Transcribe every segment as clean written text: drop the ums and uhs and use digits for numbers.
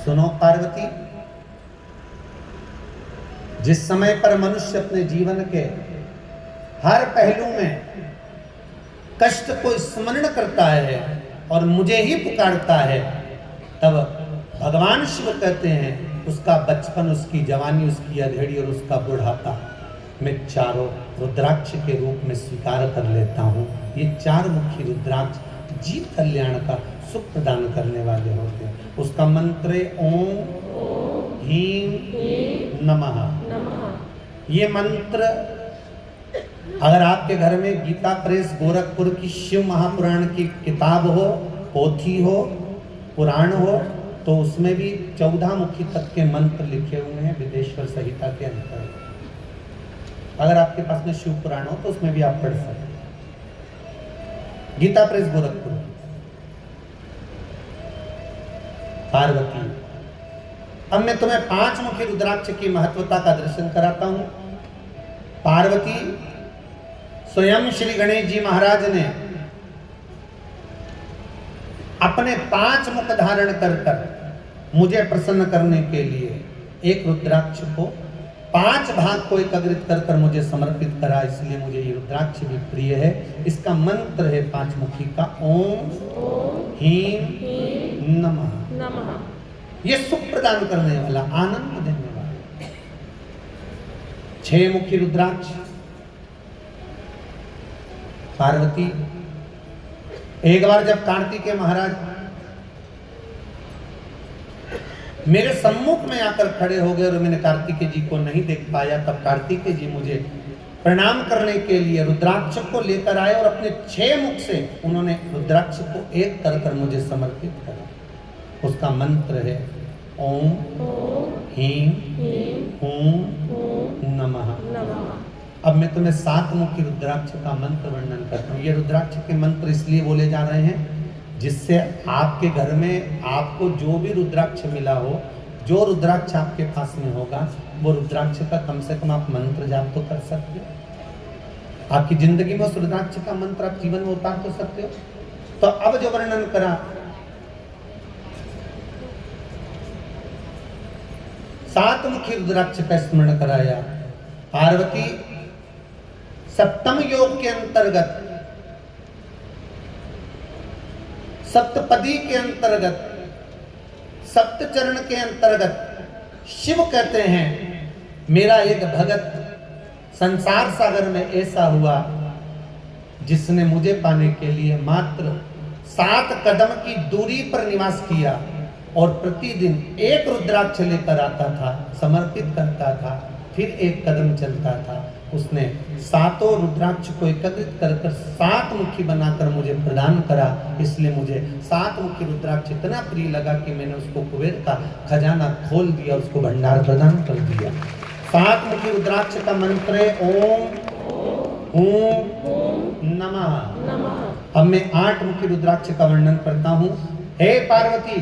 सुनो पार्वती, जिस समय पर मनुष्य अपने जीवन के हर पहलू में कष्ट को स्मरण करता है और मुझे ही पुकारता है, तब भगवान शिव कहते हैं उसका बचपन, उसकी जवानी, उसकी अधेड़ी और उसका बुढ़ापा मैं चारों रुद्राक्ष के रूप में स्वीकार कर लेता हूँ। ये चार मुखी रुद्राक्ष जीव कल्याण का सुख प्रदान करने वाले होते हैं। उसका मंत्र है ओम ह्रीं नमः। ये मंत्र अगर आपके घर में गीता प्रेस गोरखपुर की शिव महापुराण की किताब हो, पोथी हो, पुराण हो, तो उसमें भी 14 मुखी तक के मंत्र लिखे हुए हैं विदेश्वर संहिता के अंतर्गत। अगर आपके पास में शिव पुराण हो तो उसमें भी आप पढ़ सकते हैं। गीता प्रेस गोरखपुर। पार्वती, अब मैं तुम्हें 5 मुखी रुद्राक्ष की महत्वता का दर्शन कराता हूं। पार्वती, स्वयं श्री गणेश जी महाराज ने अपने 5 मुख धारण कर मुझे प्रसन्न करने के लिए एक रुद्राक्ष को 5 भाग को एकत्रित कर मुझे समर्पित करा, इसलिए मुझे ये रुद्राक्ष भी प्रिय है। इसका मंत्र है 5 मुखी का ओम ह्रीं नमः। ये सुख प्रदान करने वाला, आनंद देने वाला 6 मुखी रुद्राक्ष। पार्वती, एक बार जब कार्तिकेय महाराज मेरे सम्मुख में आकर खड़े हो गए और मैंने कार्तिकेय जी को नहीं देख पाया, तब कार्तिकेय जी मुझे प्रणाम करने के लिए रुद्राक्ष को लेकर आए और अपने 6 मुख से उन्होंने रुद्राक्ष को एक कर मुझे समर्पित करा। उसका मंत्र है ओम ह्रीं नमः। अब मैं तुम्हें 7 मुखी रुद्राक्ष का मंत्र वर्णन करता हूँ। ये रुद्राक्ष के मंत्र इसलिए बोले जा रहे हैं जिससे आपके घर में आपको जो भी रुद्राक्ष मिला हो, जो रुद्राक्ष आपके पास में होगा, वो रुद्राक्ष का कम से कम आप मंत्र जाप तो कर सकते हो। आपकी जिंदगी में उस रुद्राक्ष का मंत्र आप जीवन में उतार तो सकते हो। तो अब जो वर्णन करा, 7 मुखी रुद्राक्ष का स्मरण कराया। पार्वती, सप्तम योग के अंतर्गत, सप्तपदी के अंतर्गत, सप्त चरण के अंतर्गत शिव कहते हैं मेरा एक भगत संसार सागर में ऐसा हुआ जिसने मुझे पाने के लिए मात्र 7 कदम की दूरी पर निवास किया और प्रतिदिन एक रुद्राक्ष लेकर आता था, समर्पित करता था, फिर एक कदम चलता था। उसने 7 रुद्राक्ष को एकत्रित कर 7 मुखी बनाकर मुझे प्रदान करा, इसलिए मुझे 7 मुखी रुद्राक्ष इतना प्रिय लगा कि मैंने उसको कुबेर का खजाना खोल दिया, उसको भंडार प्रदान कर दिया। 7 मुखी रुद्राक्ष का मंत्र है ओम नमः। अब मैं 8 मुखी रुद्राक्ष का वर्णन करता हूं। हे पार्वती,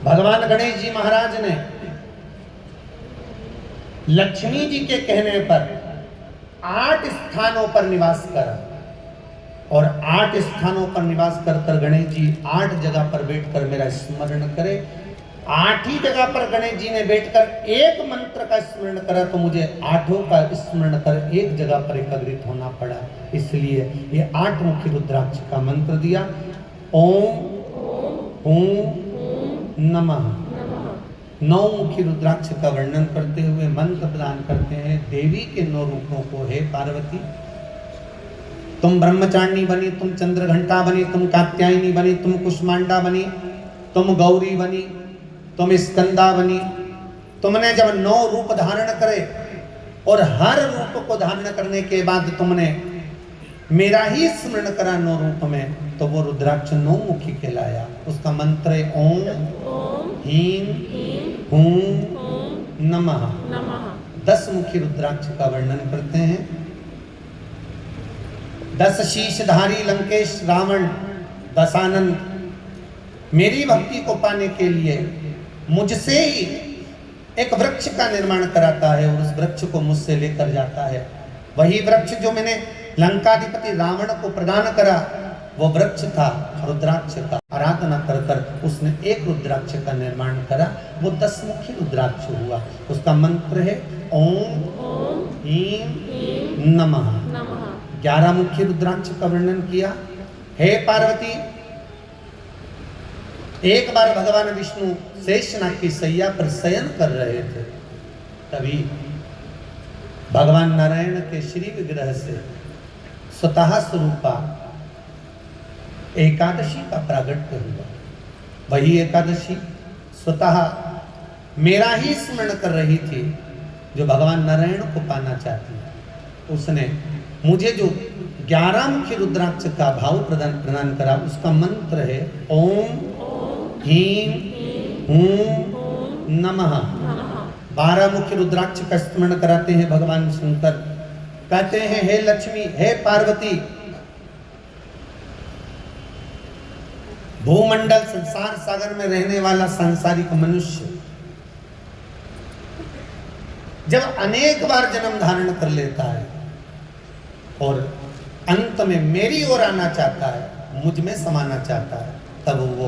भगवान गणेश जी महाराज ने लक्ष्मी जी के कहने पर 8 स्थानों पर निवास करा और 8 स्थानों पर निवास कर गणेश जी 8 जगह पर बैठकर मेरा स्मरण करे। 8 ही जगह पर गणेश जी ने बैठकर एक मंत्र का स्मरण करा, तो मुझे 8 का स्मरण कर एक जगह पर एकत्रित होना पड़ा, इसलिए ये 8 मुखी रुद्राक्ष का मंत्र दिया। ओम नमः। 9 मुखी रुद्राक्ष का वर्णन करते हुए मंत्र प्रदान करते हैं देवी के 9 रूपों को। हे पार्वती, तुम ब्रह्मचारिणी बनी, तुम चंद्रघंटा बनी, तुम कात्यायनी बनी, तुम कुष्मांडा बनी, तुम गौरी बनी, तुम स्कंदा बनी। तुमने जब 9 रूप धारण करे और हर रूप को धारण करने के बाद तुमने मेरा ही स्मरण करा 9 रूप में, तो वो रुद्राक्ष 9 मुखी कहलाया। उसका मंत्र है ओम ह्रीं नमः। 10 मुखी रुद्राक्ष का वर्णन करते हैं। 10 शीशधारी लंकेश रावण दशानंद मेरी भक्ति को पाने के लिए मुझसे ही एक वृक्ष का निर्माण कराता है और उस वृक्ष को मुझसे लेकर जाता है। वही वृक्ष जो मैंने लंकाधिपति रावण को प्रदान करा, वो वृक्ष था रुद्राक्ष का, आराधना कर कर उसने एक रुद्राक्ष का निर्माण करा, वो 10 मुखी रुद्राक्ष हुआ। उसका मंत्र है ओम ह्रीं नमः। 11 मुखी रुद्राक्ष का वर्णन किया। हे पार्वती, एक बार भगवान विष्णु शेषनाग की सैया पर शयन कर रहे थे, तभी भगवान नारायण के श्री विग्रह से स्वतः स्वरूपा एकादशी का प्रागट्य हुआ। वही एकादशी स्वतः मेरा ही स्मरण कर रही थी, जो भगवान नारायण को पाना चाहती। उसने मुझे जो 11 मुखी रुद्राक्ष का भाव प्रदान करा, उसका मंत्र है ओम ह्रीं हूं नमः। 12 मुखी रुद्राक्ष का स्मरण कराते हैं भगवान शंकर। कहते हैं हे लक्ष्मी, हे पार्वती, भूमंडल संसार सागर में रहने वाला सांसारिक मनुष्य जब अनेक बार जन्म धारण कर लेता है और अंत में मेरी ओर आना चाहता है, मुझ में समाना चाहता है, तब वो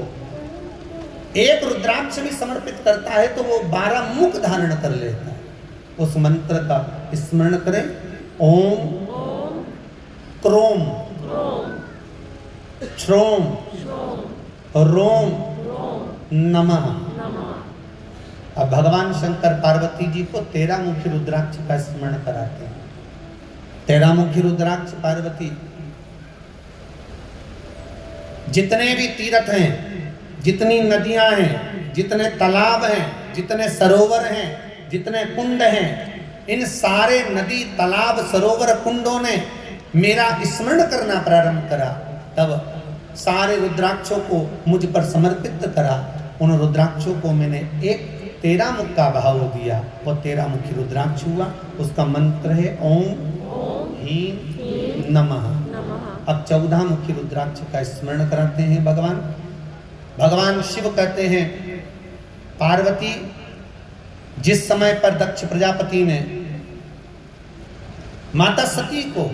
एक रुद्राक्ष भी समर्पित करता है तो वो 12 मुख धारण कर लेता है। उस मंत्र का स्मरण करें ओम क्रोम श्रोम रोम नमः। अब भगवान शंकर पार्वती जी को 13 मुखी रुद्राक्ष का स्मरण कराते हैं। 13 मुखी रुद्राक्ष पार्वती, जितने भी तीर्थ हैं, जितनी नदियां हैं, जितने तालाब हैं, जितने सरोवर हैं, जितने कुंड हैं, इन सारे नदी तालाब सरोवर कुंडों ने मेरा स्मरण करना प्रारंभ करा, तब सारे रुद्राक्षों को मुझ पर समर्पित करा। उन रुद्राक्षों को मैंने एक 13 मुख का भाव दिया, वो 13 मुखी रुद्राक्ष हुआ। उसका मंत्र है ओम ह्रीं नमः। अब 14 मुखी रुद्राक्ष का स्मरण कराते हैं भगवान शिव कहते हैं पार्वती, जिस समय पर दक्ष प्रजापति ने माता सती को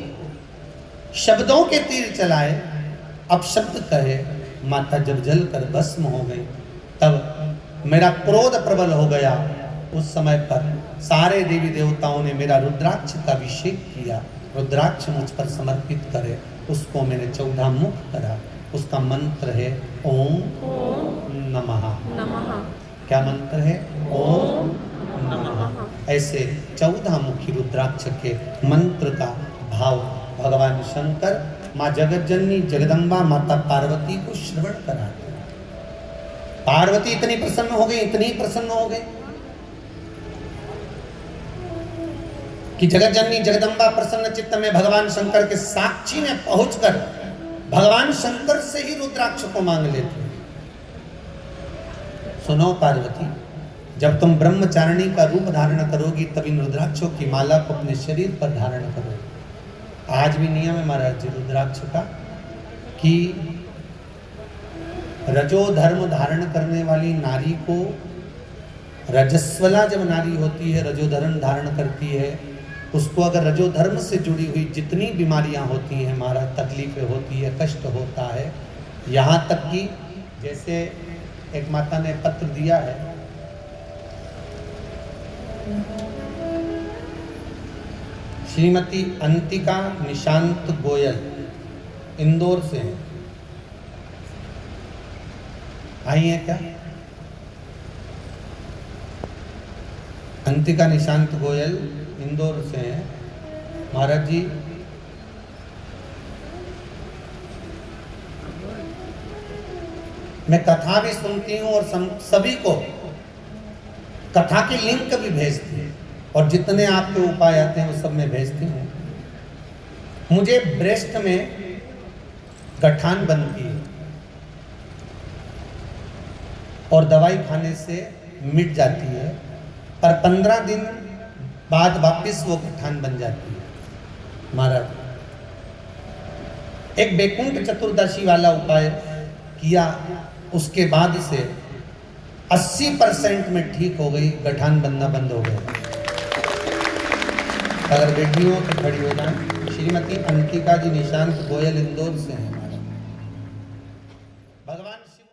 शब्दों के तीर चलाए, अब शब्द कहे, माता जब जल कर भस्म हो गई, तब मेरा क्रोध प्रबल हो गया। उस समय पर सारे देवी देवताओं ने मेरा रुद्राक्ष का अभिषेक किया। रुद्राक्ष मुझ पर समर्पित करे, उसको मैंने 14 मुख करा। उसका मंत्र है ओम नमः। क्या मंत्र है? ओम नमः। ऐसे 14 मुखी रुद्राक्ष के मंत्र का भाव भगवान शंकर माँ जगतजननी जगदम्बा माता पार्वती को श्रवण कराते। पार्वती इतनी प्रसन्न हो गई, इतनी प्रसन्न हो गई कि जगतजननी जगदम्बा प्रसन्न चित्त में भगवान शंकर के साक्षी में पहुंचकर भगवान शंकर से ही रुद्राक्ष को मांग लेते। सुनो पार्वती, जब तुम ब्रह्मचारिणी का रूप धारण करोगी, तब इन रुद्राक्षों की माला को अपने शरीर पर धारण करोगी। आज भी नियम है महाराज जी रुद्राक्ष का कि रजो धर्म धारण करने वाली नारी को, रजस्वला जब नारी होती है, रजो धर्म धारण करती है, उसको अगर रजो धर्म से जुड़ी हुई जितनी बीमारियां होती हैं महाराज, तकलीफें होती है, कष्ट होता है, यहाँ तक कि जैसे एक माता ने पत्र दिया है, श्रीमती अंतिका निशांत गोयल इंदौर से हैं। आई हैं क्या? अंतिका निशांत गोयल इंदौर से हैं। महाराज जी, मैं कथा भी सुनती हूँ और सभी को कथा की लिंक भी भेजती हूँ, और जितने आपके उपाय आते हैं वो सब मैं भेजती हूँ। मुझे ब्रेस्ट में गठान बनती है और दवाई खाने से मिट जाती है, पर 15 दिन बाद वापस वो गठान बन जाती है। महाराज, एक बैकुंठ चतुर्दशी वाला उपाय किया, उसके बाद से 80% में ठीक हो गई, गठान बनना बंद हो गया। अगर बेटियों तो खड़ी हो जाए। श्रीमती अंकिका जी निशांत गोयल इंदौर से हैं हमारे। भगवान शिव